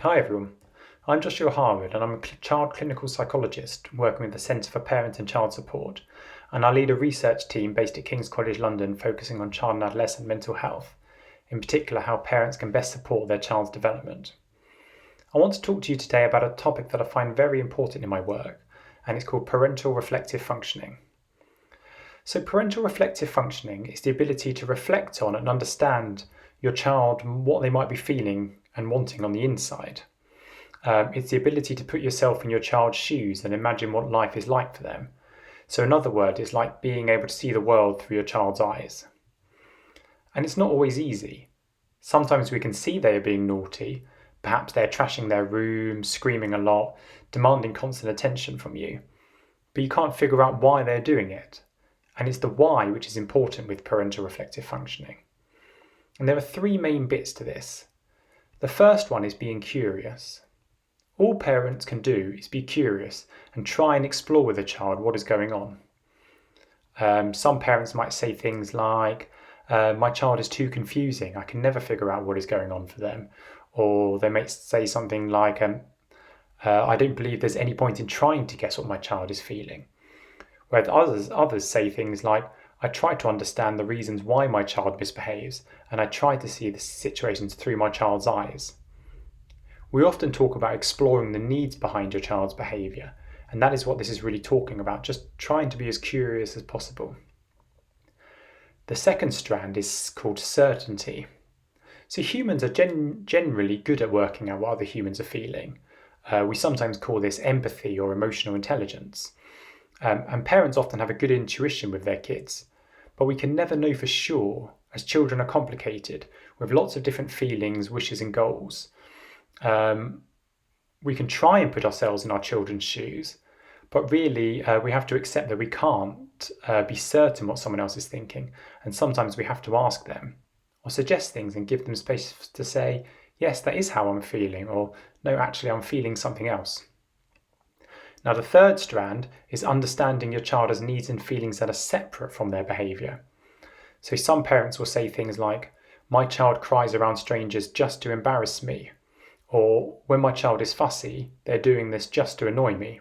Hi everyone, I'm Joshua Harwood and I'm a child clinical psychologist working with the Centre for Parent and Child Support, and I lead a research team based at King's College London focusing on child and adolescent mental health, in particular how parents can best support their child's development. I want to talk to you today about a topic that I find very important in my work, and it's called parental reflective functioning. So parental reflective functioning is the ability to reflect on and understand your child, what they might be feeling and wanting on the inside. It's the ability to put yourself in your child's shoes and imagine what life is like for them. So in other words, it's like being able to see the world through your child's eyes. And it's not always easy. Sometimes we can see they are being naughty. Perhaps they're trashing their room, screaming a lot, demanding constant attention from you. But you can't figure out why they're doing it. And it's the why which is important with parental reflective functioning. And there are three main bits to this. The first one is being curious. All parents can do is be curious and try and explore with a child what is going on. Some parents might say things like, my child is too confusing, I can never figure out what is going on for them. Or they may say something like, I don't believe there's any point in trying to guess what my child is feeling. Whereas others say things like, I try to understand the reasons why my child misbehaves, and I try to see the situations through my child's eyes. We often talk about exploring the needs behind your child's behaviour, and that is what this is really talking about, just trying to be as curious as possible. The second strand is called certainty. So humans are generally good at working out what other humans are feeling. We sometimes call this empathy or emotional intelligence. And parents often have a good intuition with their kids, but we can never know for sure, as children are complicated, with lots of different feelings, wishes and goals. We can try and put ourselves in our children's shoes, but really we have to accept that we can't be certain what someone else is thinking, and sometimes we have to ask them or suggest things and give them space to say, yes, that is how I'm feeling, or no, actually I'm feeling something else. Now the third strand is understanding your child as needs and feelings that are separate from their behaviour. So some parents will say things like, my child cries around strangers just to embarrass me, or when my child is fussy, they're doing this just to annoy me.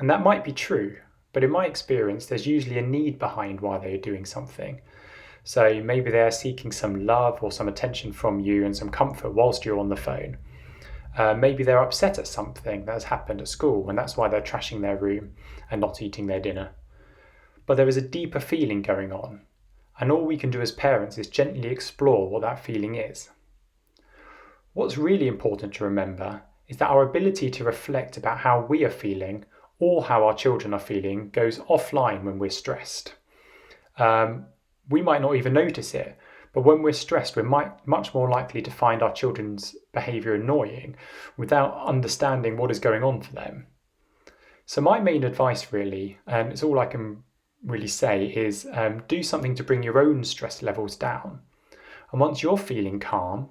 And that might be true, but in my experience, there's usually a need behind why they're doing something. So maybe they're seeking some love or some attention from you and some comfort whilst you're on the phone. Maybe they're upset at something that has happened at school, and that's why they're trashing their room and not eating their dinner. But there is a deeper feeling going on, and all we can do as parents is gently explore what that feeling is. What's really important to remember is that our ability to reflect about how we are feeling or how our children are feeling goes offline when we're stressed. We might not even notice it, but when we're stressed, we're much more likely to find our children's behaviour annoying without understanding what is going on for them. So my main advice really, and it's all I can really say, is do something to bring your own stress levels down. And once you're feeling calm,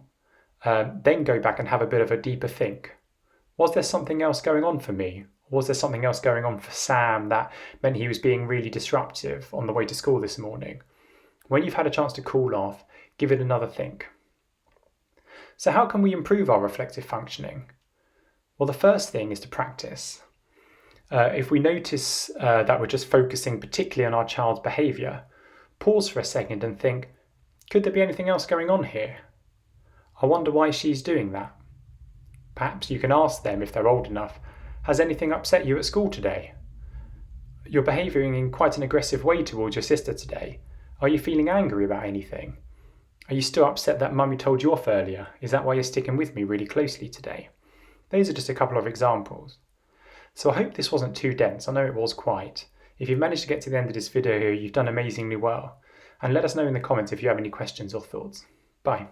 then go back and have a bit of a deeper think. Was there something else going on for me? Was there something else going on for Sam that meant he was being really disruptive on the way to school this morning? When you've had a chance to cool off, give it another think. So how can we improve our reflective functioning? Well, the first thing is to practice. If we notice that we're just focusing particularly on our child's behaviour, pause for a second and think, could there be anything else going on here? I wonder why she's doing that. Perhaps you can ask them, if they're old enough, has anything upset you at school today? You're behaving in quite an aggressive way towards your sister today. Are you feeling angry about anything? Are you still upset that Mummy told you off earlier? Is that why you're sticking with me really closely today? Those are just a couple of examples. So I hope this wasn't too dense. I know it was quite. If you've managed to get to the end of this video here, you've done amazingly well. And let us know in the comments if you have any questions or thoughts. Bye.